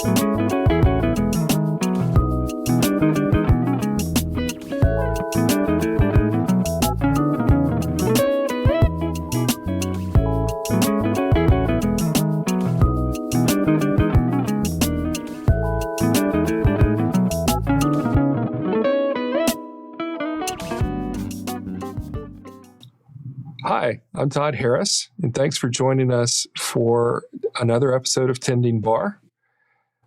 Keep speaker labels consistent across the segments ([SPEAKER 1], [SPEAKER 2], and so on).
[SPEAKER 1] Hi, I'm Todd Harris, and thanks for joining us for another episode of TendingBar.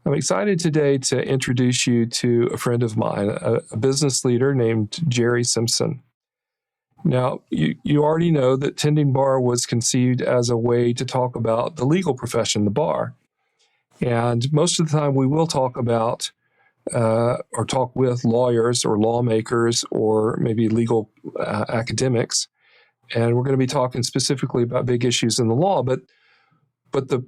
[SPEAKER 1] I'm excited today to introduce you to a friend of mine, a business leader named Jere Simpson. Now, you already know that TendingBar was conceived as a way to talk about the legal profession, the bar. And most of the time we will talk about or talk with lawyers or lawmakers or maybe legal academics. And we're going to be talking specifically about big issues in the law, but the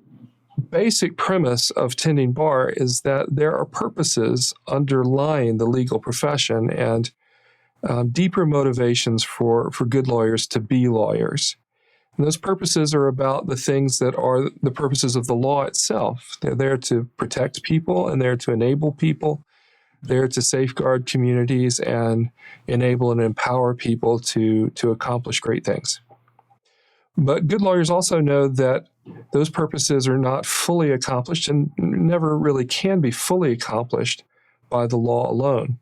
[SPEAKER 1] basic premise of TendingBar is that there are purposes underlying the legal profession and deeper motivations for good lawyers to be lawyers. And those purposes are about the things that are the purposes of the law itself. They're there to protect people and they're to enable people. They're to safeguard communities and enable and empower people to accomplish great things. But good lawyers also know that those purposes are not fully accomplished and never really can be fully accomplished by the law alone.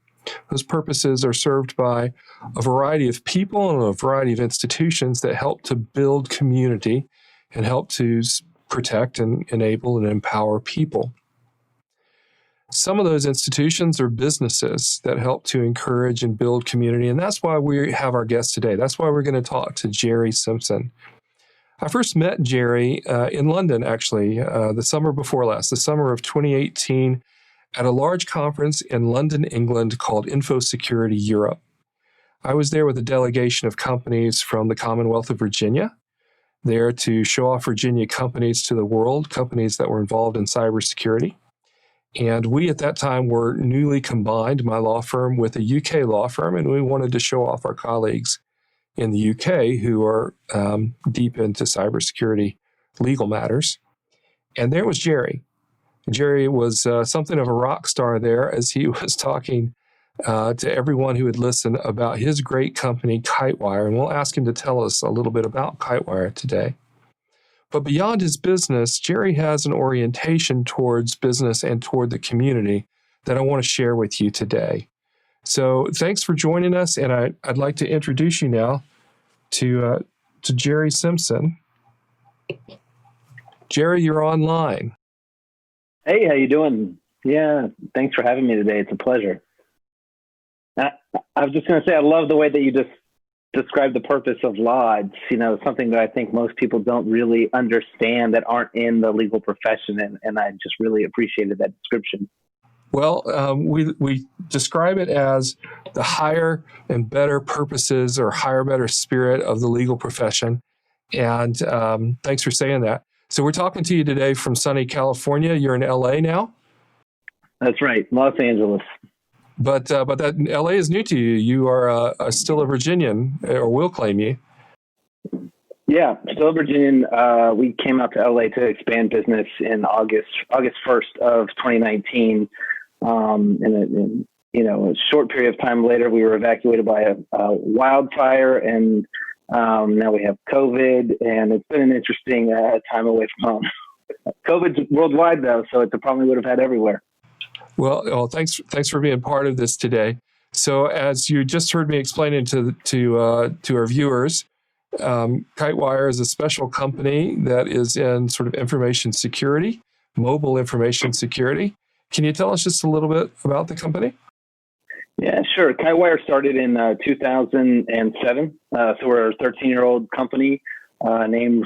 [SPEAKER 1] Those purposes are served by a variety of people and a variety of institutions that help to build community and help to protect and enable and empower people. Some of those institutions are businesses that help to encourage and build community, and that's why we have our guest today. That's why we're going to talk to Jere Simpson. I first met Jere in London, actually, the summer before last, the summer of 2018, at a large conference in London, England called Info Security Europe. I was there with a delegation of companies from the Commonwealth of Virginia, there to show off Virginia companies to the world, companies that were involved in cybersecurity. And we, at that time, were newly combined, my law firm, with a UK law firm, and we wanted to show off our colleagues in the UK who are deep into cybersecurity legal matters. And there was Jere. Jere was something of a rock star there as he was talking to everyone who would listen about his great company, Kitewire. And we'll ask him to tell us a little bit about Kitewire today. But beyond his business, Jere has an orientation towards business and toward the community that I want to share with you today. So thanks for joining us, and I'd like to introduce you now to Jere Simpson. Jere, you're online.
[SPEAKER 2] Hey, how you doing? Yeah, thanks for having me today. It's a pleasure. I was just going to say, I love the way that you just describe the purpose of law. It's, something that I think most people don't really understand that aren't in the legal profession, and I just really appreciated that description.
[SPEAKER 1] Well, we describe it as the higher and better purposes or higher, better spirit of the legal profession, and thanks for saying that. So we're talking to you today from sunny California. You're in LA now?
[SPEAKER 2] That's right, Los Angeles.
[SPEAKER 1] But that LA is new to you. You are still a Virginian, or will claim you.
[SPEAKER 2] Yeah, still a Virginian. We came out to LA to expand business in August 1st of 2019. And a short period of time later, we were evacuated by a wildfire, and now we have COVID. And it's been an interesting time away from home. COVID's worldwide, though, so it's a problem we would have had everywhere.
[SPEAKER 1] Well, thanks for being part of this today. So, as you just heard me explaining to our viewers, Kitewire is a special company that is in sort of information security, mobile information security. Can you tell us just a little bit about the company?
[SPEAKER 2] Yeah, sure. Kitewire started in 2007. So we're a 13-year-old company named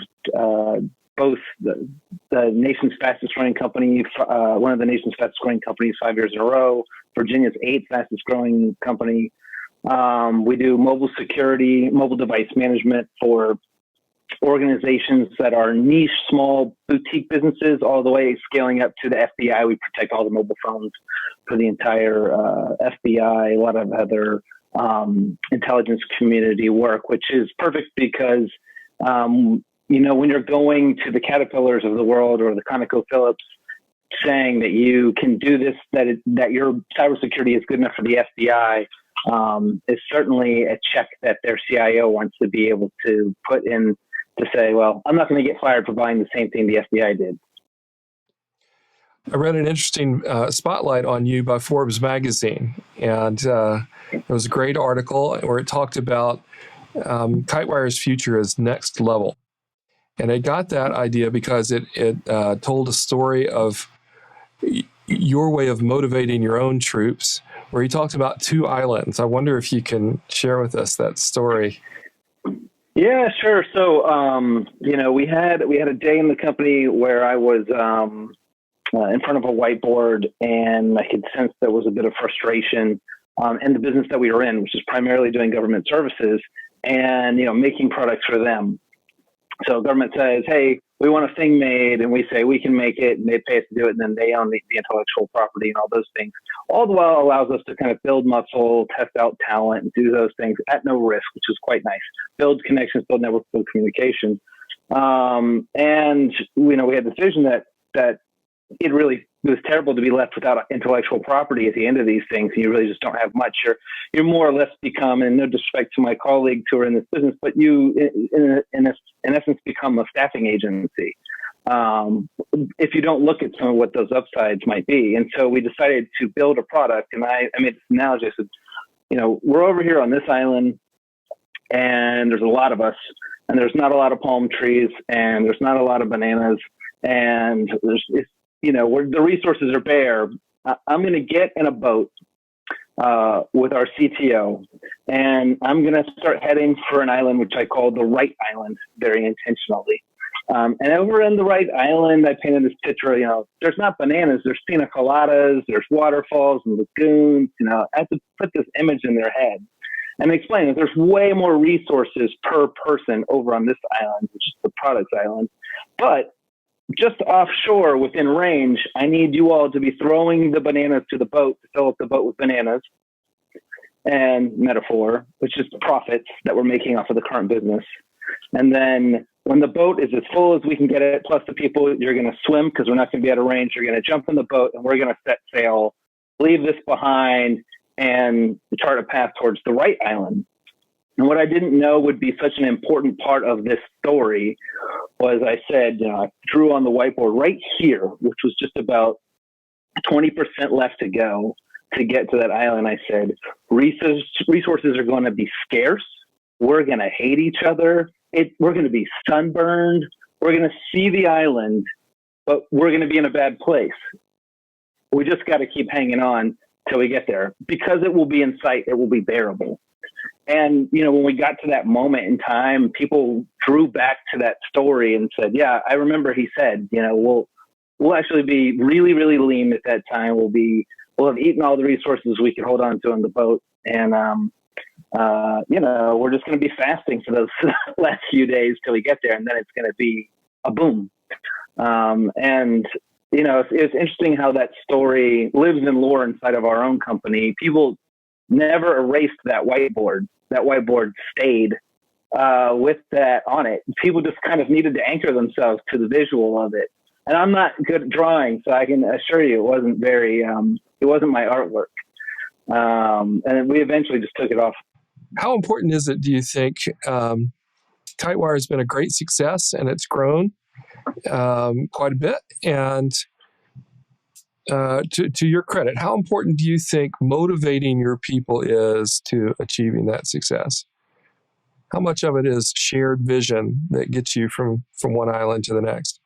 [SPEAKER 2] both the nation's fastest growing company, one of the nation's fastest growing companies 5 years in a row, Virginia's 8th fastest growing company. We do mobile security, mobile device management for organizations that are niche, small, boutique businesses, all the way scaling up to the FBI. We protect all the mobile phones for the entire FBI, a lot of other intelligence community work, which is perfect because when you're going to the Caterpillars of the world or the ConocoPhillips saying that you can do this, that your cybersecurity is good enough for the FBI, is certainly a check that their CIO wants to be able to put in to say, well, I'm not going to get fired for buying the same thing the FBI did.
[SPEAKER 1] I read an interesting spotlight on you by Forbes magazine, and it was a great article where it talked about Kitewire's future is next level. And I got that idea because it told a story of your way of motivating your own troops, where he talked about 2 islands. I wonder if you can share with us that story.
[SPEAKER 2] Yeah, sure. So, we had a day in the company where I was in front of a whiteboard, and I could sense there was a bit of frustration in the business that we were in, which is primarily doing government services and, making products for them. So government says, hey, we want a thing made, and we say we can make it, and they pay us to do it, and then they own the intellectual property and all those things. All the while allows us to kind of build muscle, test out talent, and do those things at no risk, which is quite nice. Build connections, build networks, build communication. And we had the vision that it was terrible to be left without intellectual property at the end of these things. You really just don't have much. You're more or less become, and no disrespect to my colleagues who are in this business, but you, in essence, become a staffing agency if you don't look at some of what those upsides might be. And so we decided to build a product. And I made this analogy. I said, we're over here on this island, and there's a lot of us, and there's not a lot of palm trees, and there's not a lot of bananas, and where the resources are bare. I'm going to get in a boat with our CTO, and I'm going to start heading for an island which I call the Right Island, very intentionally. And over in the Right Island, I painted this picture. There's not bananas, there's pina coladas, there's waterfalls and lagoons. I have to put this image in their head and explain that there's way more resources per person over on this island, which is the products island, but just offshore within range, I need you all to be throwing the bananas to the boat to fill up the boat with bananas and metaphor, which is profits that we're making off of the current business. And then when the boat is as full as we can get it, plus the people, you're going to swim because we're not going to be out of range. You're going to jump in the boat and we're going to set sail, leave this behind, and chart a path towards the Right Island. And what I didn't know would be such an important part of this story was I said, I drew on the whiteboard right here, which was just about 20% left to go to get to that island. I said, resources are going to be scarce. We're going to hate each other. We're going to be sunburned. We're going to see the island, but we're going to be in a bad place. We just got to keep hanging on till we get there, because it will be in sight. It will be bearable. And, when we got to that moment in time, people drew back to that story and said, yeah, I remember he said, we'll actually be really, really lean at that time. We'll have eaten all the resources we could hold on to on the boat. And, we're just going to be fasting for those last few days till we get there. And then it's going to be a boom. It's interesting how that story lives in lore inside of our own company. People never erased that whiteboard. That whiteboard stayed with that on it. People just kind of needed to anchor themselves to the visual of it. And I'm not good at drawing, so I can assure you it wasn't it wasn't my artwork. And we eventually just took it off.
[SPEAKER 1] How important is it, do you think? Kitewire has been a great success, and it's grown quite a bit. And to your credit, how important do you think motivating your people is to achieving that success? How much of it is shared vision that gets you from one island to the next?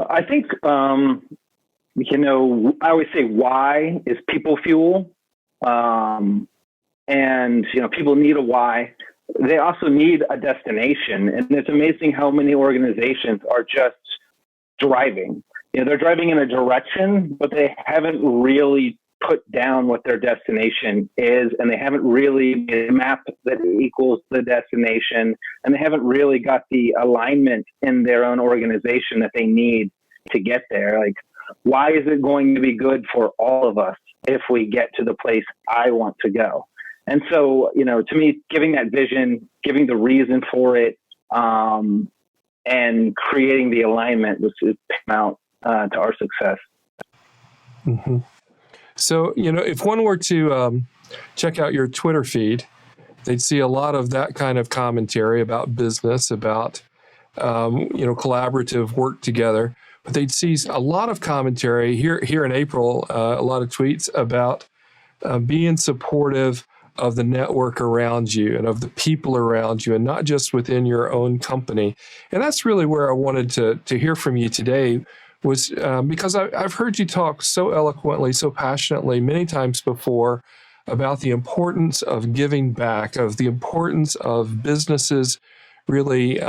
[SPEAKER 2] I think, I always say why is people fuel. And, people need a why. They also need a destination. And it's amazing how many organizations are just driving. They're driving in a direction, but they haven't really put down what their destination is, and they haven't really made a map that equals the destination, and they haven't really got the alignment in their own organization that they need to get there. Like, why is it going to be good for all of us if we get to the place I want to go? And so, to me, giving that vision, giving the reason for it, and creating the alignment was paramount to our success.
[SPEAKER 1] Mm-hmm. So, if one were to check out your Twitter feed, they'd see a lot of that kind of commentary about business, about, collaborative work together. But they'd see a lot of commentary here in April, a lot of tweets about being supportive of the network around you and of the people around you, and not just within your own company. And that's really where I wanted to hear from you today, was because I've heard you talk so eloquently, so passionately many times before about the importance of giving back, of the importance of businesses really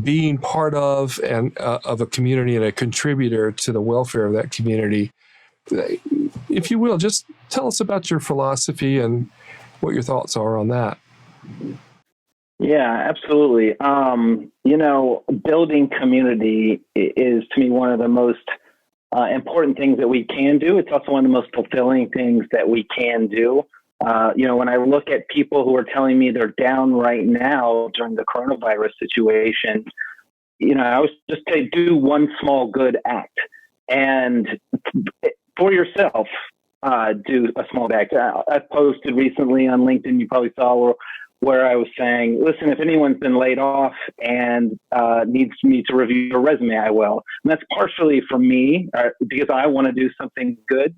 [SPEAKER 1] being part of and of a community and a contributor to the welfare of that community. If you will, just tell us about your philosophy and what your thoughts are on that.
[SPEAKER 2] Yeah, absolutely. Building community is, to me, one of the most important things that we can do. It's also one of the most fulfilling things that we can do. When I look at people who are telling me they're down right now during the coronavirus situation, I was just to do one small good act, and for yourself, do a small act. I posted recently on LinkedIn, you probably saw, where I was saying, listen, if anyone's been laid off and needs me to review your resume, I will. And that's partially for me because I want to do something good.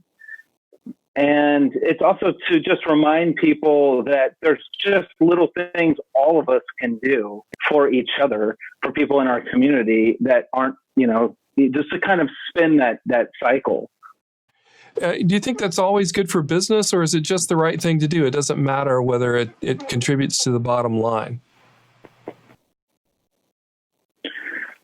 [SPEAKER 2] And it's also to just remind people that there's just little things all of us can do for each other, for people in our community that aren't, just to kind of spin that cycle.
[SPEAKER 1] Do you think that's always good for business, or is it just the right thing to do? It doesn't matter whether it contributes to the bottom line.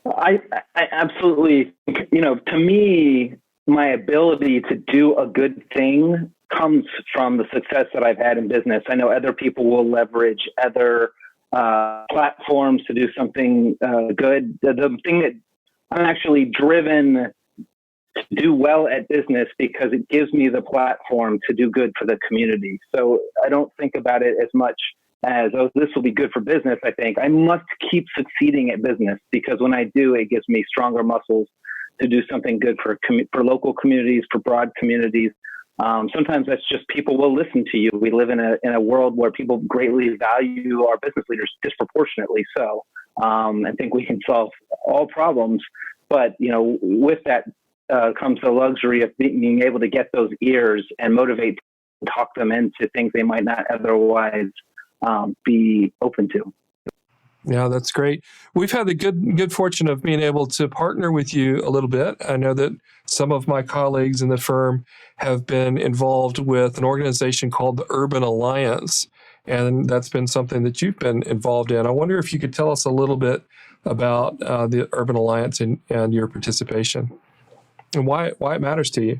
[SPEAKER 2] I absolutely, to me, my ability to do a good thing comes from the success that I've had in business. I know other people will leverage other platforms to do something good. The thing that I'm actually driven to do well at business because it gives me the platform to do good for the community. So I don't think about it as much as, oh, this will be good for business. I think I must keep succeeding at business, because when I do, it gives me stronger muscles to do something good for local communities, for broad communities. Sometimes that's just people will listen to you. We live in a world where people greatly value our business leaders, disproportionately so. I think we can solve all problems, but with that comes the luxury of being able to get those ears and motivate and talk them into things they might not otherwise be open to.
[SPEAKER 1] Yeah, that's great. We've had the good fortune of being able to partner with you a little bit. I know that some of my colleagues in the firm have been involved with an organization called the Urban Alliance, and that's been something that you've been involved in. I wonder if you could tell us a little bit about the Urban Alliance and your participation, and why it matters to you.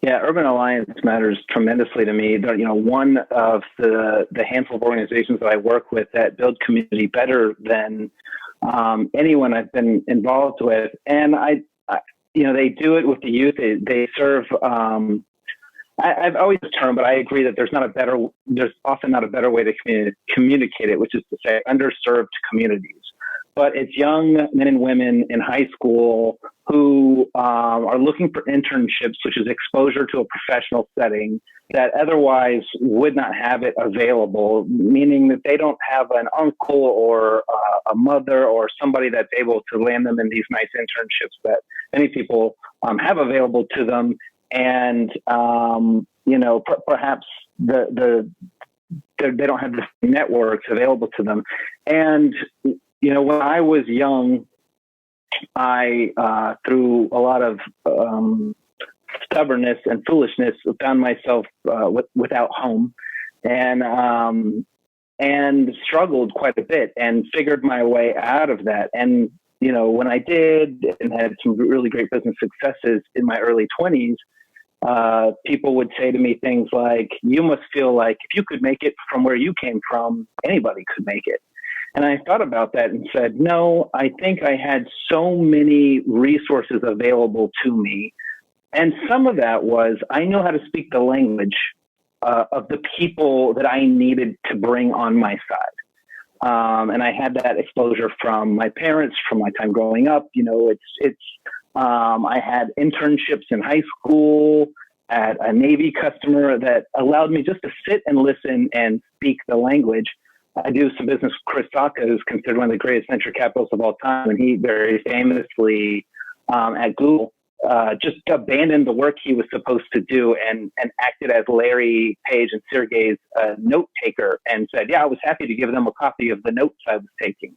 [SPEAKER 2] Yeah, Urban Alliance matters tremendously to me. One of the handful of organizations that I work with that build community better than anyone I've been involved with, and they do it with the youth. They serve. I've always termed, but I agree that there's often not a better way to communicate it, which is to say underserved communities. But it's young men and women in high school who are looking for internships, which is exposure to a professional setting that otherwise would not have it available, meaning that they don't have an uncle or a mother or somebody that's able to land them in these nice internships that many people have available to them. And, perhaps they don't have the networks available to them. And, when I was young, I, through a lot of stubbornness and foolishness, found myself without home and struggled quite a bit and figured my way out of that. And, when I did and had some really great business successes in my early 20s, people would say to me things like, you must feel like if you could make it from where you came from, anybody could make it. And I thought about that and said, no, I think I had so many resources available to me. And some of that was I know how to speak the language of the people that I needed to bring on my side. And I had that exposure from my parents, from my time growing up. I had internships in high school at a Navy customer that allowed me just to sit and listen and speak the language. I do some business with Chris Sacca, who's considered one of the greatest venture capitalists of all time. And he very famously at Google just abandoned the work he was supposed to do and acted as Larry Page and Sergey's note taker and said, yeah, I was happy to give them a copy of the notes I was taking,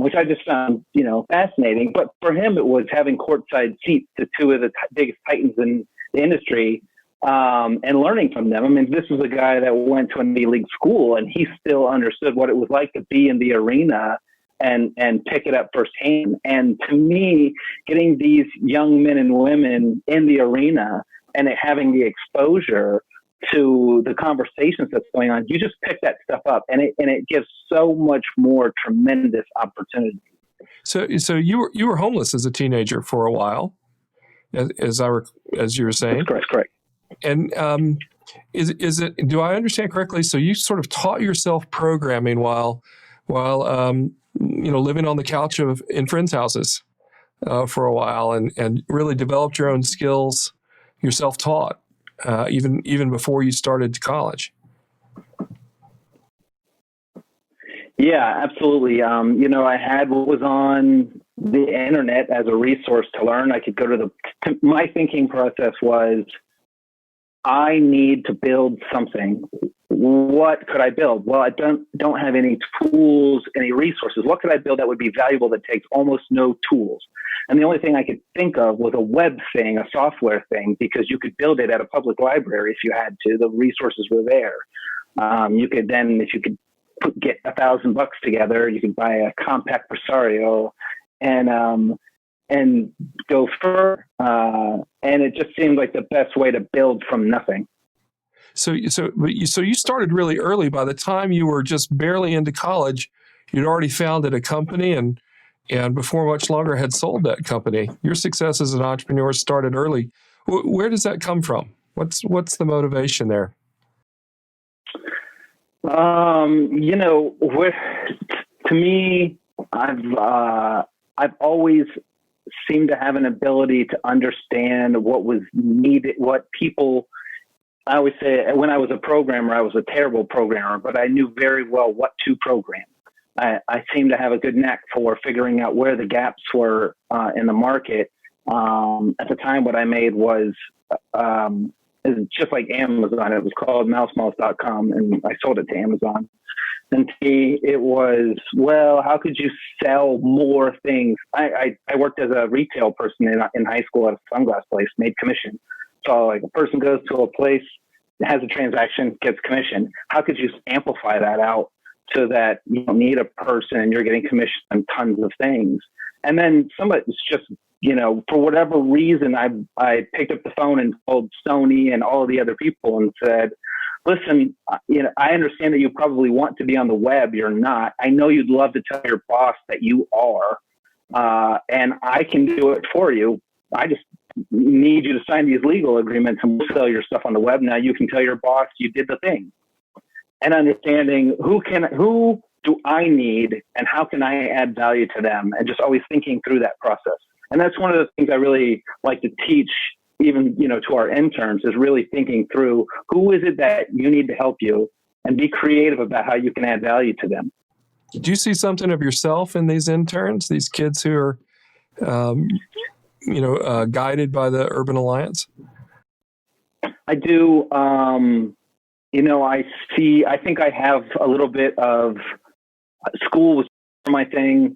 [SPEAKER 2] which I just found, fascinating. But for him, it was having courtside seats to two of the biggest titans in the industry and learning from them. I mean, this was a guy that went to an Ivy League school, and he still understood what it was like to be in the arena and pick it up firsthand. And to me, getting these young men and women in the arena and having the exposure to the conversations that's going on, you just pick that stuff up, and it gives so much more tremendous opportunity.
[SPEAKER 1] So you were homeless as a teenager for a while, as you were saying.
[SPEAKER 2] That's correct.
[SPEAKER 1] And is it? Do I understand correctly? So you sort of taught yourself programming while living on the couch in friends' houses for a while, and really developed your own skills. You're self-taught even before you started college.
[SPEAKER 2] Yeah, absolutely. I had what was on the internet as a resource to learn. I could go to my thinking process was, I need to build something. What could I build? Well, I don't have any tools, any resources. What could I build that would be valuable that takes almost no tools? And the only thing I could think of was a web thing, a software thing, because you could build it at a public library if you had to. The resources were there. You could then, if you could get $1,000 together, you could buy a compact Presario and go further. And it just seemed like the best way to build from nothing.
[SPEAKER 1] So you started really early. By the time you were just barely into college, you'd already founded a company and before much longer had sold that company. Your success as an entrepreneur started early. Where does that come from? What's the motivation there?
[SPEAKER 2] To me, I've always seemed to have an ability to understand what was needed, what people. I always say when I was a programmer, I was a terrible programmer, but I knew very well what to program. I seem to have a good knack for figuring out where the gaps were in the market. At the time, what I made was just like Amazon. It was called mousemouse.com, and I sold it to Amazon. And it was, well, how could you sell more things? I worked as a retail person in high school at a sunglass place, made commission. So like a person goes to a place, has a transaction, gets commission. How could you amplify that out so that you don't need a person and you're getting commission on tons of things? And then somebody's just, for whatever reason, I picked up the phone and called Sony and all of the other people and said, listen, I understand that you probably want to be on the web. You're not. I know you'd love to tell your boss that you are, and I can do it for you. I just need you to sign these legal agreements and we'll sell your stuff on the web. Now you can tell your boss you did the thing. And understanding who do I need and how can I add value to them, and just always thinking through that process. And that's one of the things I really like to teach, even, to our interns, is really thinking through who is it that you need to help you and be creative about how you can add value to them.
[SPEAKER 1] Do you see something of yourself in these interns, these kids who are, guided by the Urban Alliance?
[SPEAKER 2] I do. I think I have a little bit of school was my thing.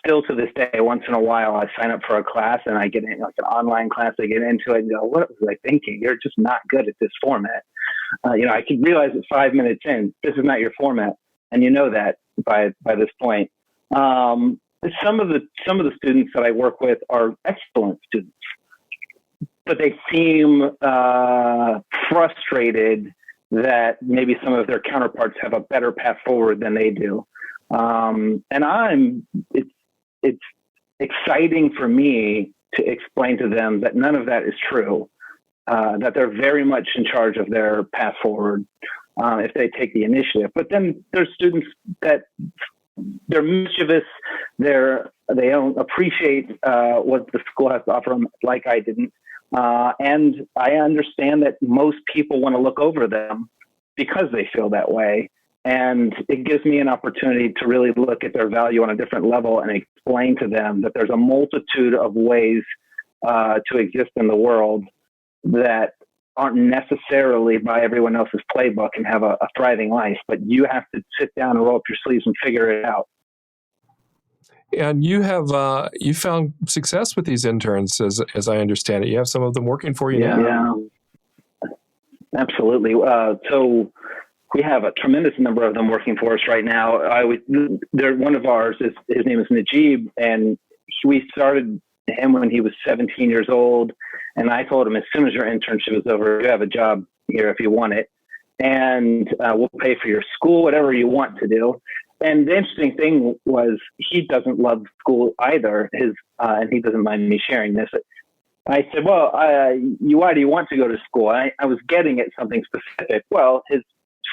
[SPEAKER 2] Still to this day, once in a while, I sign up for a class and I get in like an online class. I get into it and go, what was I thinking? You're just not good at this format. I could realize it 5 minutes in, this is not your format. And that by this point. Some of the students that I work with are excellent students, but they seem frustrated that maybe some of their counterparts have a better path forward than they do. And it's exciting for me to explain to them that none of that is true, that they're very much in charge of their path forward. if they take the initiative. But then there's students that they're mischievous, they don't appreciate what the school has to offer them, like I didn't. And I understand that most people want to look over them because they feel that way. And it gives me an opportunity to really look at their value on a different level and explain to them that there's a multitude of ways to exist in the world that aren't necessarily by everyone else's playbook and have a thriving life, but you have to sit down and roll up your sleeves and figure it out.
[SPEAKER 1] And you have you found success with these interns, as I understand it. You have some of them working for you now.
[SPEAKER 2] Yeah, absolutely. So we have a tremendous number of them working for us right now. One of ours his name is Najib, and we started him when he was 17 years old. And I told him, as soon as your internship is over, you have a job here if you want it, and we'll pay for your school, whatever you want to do. And the interesting thing was he doesn't love school either. And he doesn't mind me sharing this. I said, well, why do you want to go to school? I was getting at something specific. Well, his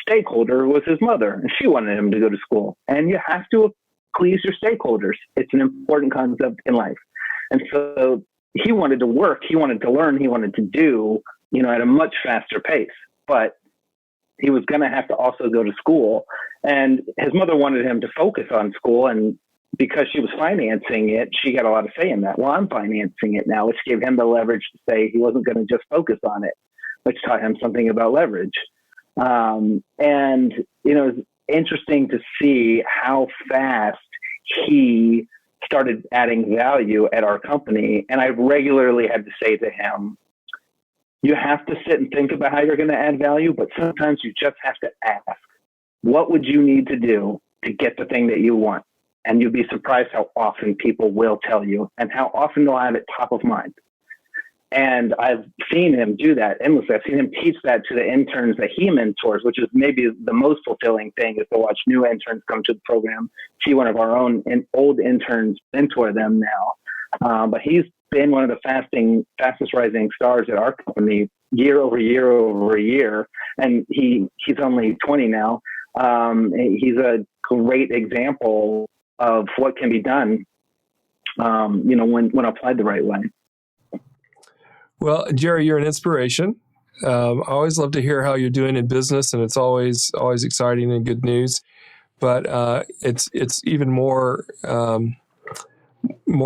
[SPEAKER 2] stakeholder was his mother, and she wanted him to go to school. And you have to please your stakeholders. It's an important concept in life. And so he wanted to work, he wanted to learn, he wanted to do, at a much faster pace. But he was going to have to also go to school. And his mother wanted him to focus on school. And because she was financing it, she got a lot of say in that. Well, I'm financing it now, which gave him the leverage to say he wasn't going to just focus on it, which taught him something about leverage. It's interesting to see how fast he started adding value at our company. And I regularly had to say to him, you have to sit and think about how you're going to add value, but sometimes you just have to ask, what would you need to do to get the thing that you want? And you'd be surprised how often people will tell you and how often they'll have it top of mind. And I've seen him do that endlessly. I've seen him teach that to the interns that he mentors, which is maybe the most fulfilling thing, is to watch new interns come to the program, see one of our own old interns mentor them now. But he's been one of the fastest rising stars at our company year over year over year. And he's only 20 now. He's a great example of what can be done, when applied the right way.
[SPEAKER 1] Well, Jere, you're an inspiration. I always love to hear how you're doing in business, and it's always exciting and good news. But it's even more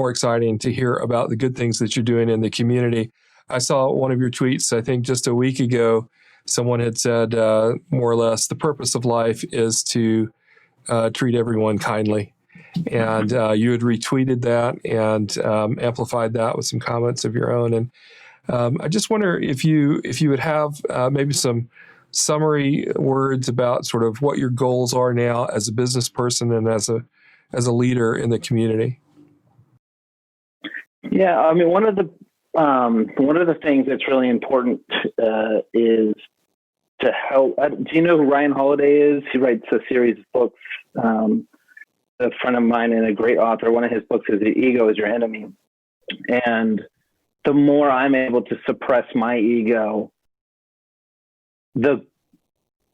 [SPEAKER 1] exciting to hear about the good things that you're doing in the community. I saw one of your tweets, I think just a week ago. Someone had said, more or less, the purpose of life is to treat everyone kindly. And you had retweeted that and amplified that with some comments of your own. And I just wonder if you would have maybe some summary words about sort of what your goals are now as a business person and as a leader in the community.
[SPEAKER 2] Yeah, I mean, one of the things that's really important is to help. Do you know who Ryan Holiday is? He writes a series of books. A friend of mine and a great author. One of his books is "The Ego Is Your Enemy," and the more I'm able to suppress my ego, the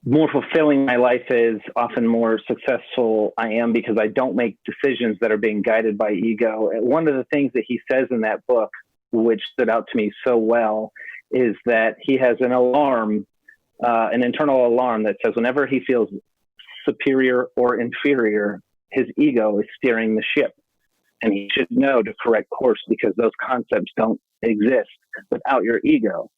[SPEAKER 2] more fulfilling my life is, often more successful I am, because I don't make decisions that are being guided by ego. And one of the things that he says in that book, which stood out to me so well, is that he has an alarm, an internal alarm that says whenever he feels superior or inferior, his ego is steering the ship. And he should know to correct course, because those concepts don't exist without your ego.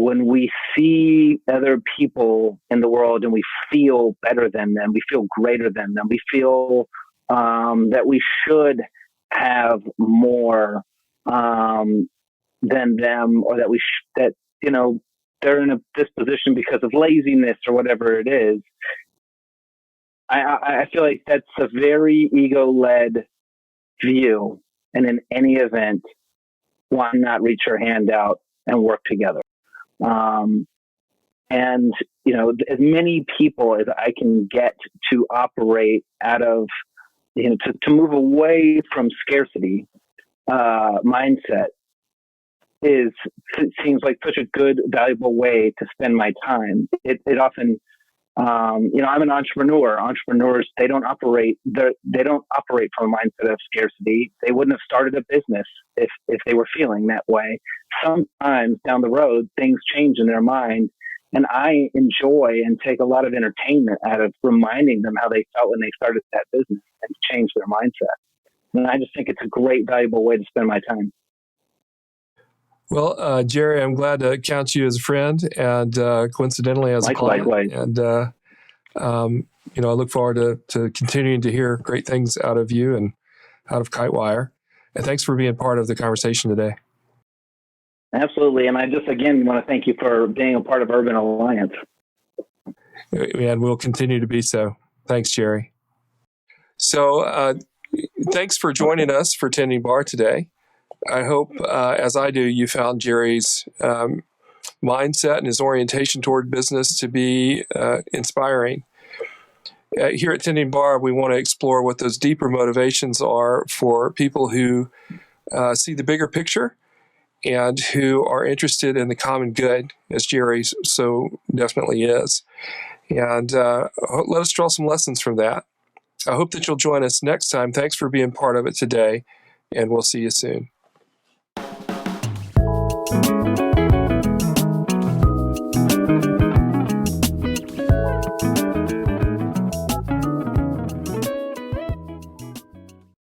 [SPEAKER 2] When we see other people in the world and we feel better than them, we feel greater than them, we feel that we should have more than them, or that they're in this position because of laziness or whatever it is. I feel like that's a very ego-led view. And in any event, why not reach your hand out and work together? As many people as I can get to operate out of, to move away from scarcity mindset it seems like such a good, valuable way to spend my time. It often, I'm an entrepreneur. Entrepreneurs, they don't operate from a mindset of scarcity. They wouldn't have started a business if they were feeling that way. Sometimes down the road, things change in their mind, and I enjoy and take a lot of entertainment out of reminding them how they felt when they started that business and change their mindset. And I just think it's a great, valuable way to spend my time.
[SPEAKER 1] Well, Jere, I'm glad to count you as a friend and coincidentally as a client.
[SPEAKER 2] Likewise.
[SPEAKER 1] And, I look forward to continuing to hear great things out of you and out of Kitewire. And thanks for being part of the conversation today.
[SPEAKER 2] Absolutely. And I just, again, want to thank you for being a part of Urban Alliance.
[SPEAKER 1] And we'll continue to be so. Thanks, Jere. So thanks for joining us for TendingBar today. I hope, as I do, you found Jere's mindset and his orientation toward business to be inspiring. Here at TendingBar, we want to explore what those deeper motivations are for people who see the bigger picture and who are interested in the common good, as Jere so definitely is. And let us draw some lessons from that. I hope that you'll join us next time. Thanks for being part of it today, and we'll see you soon.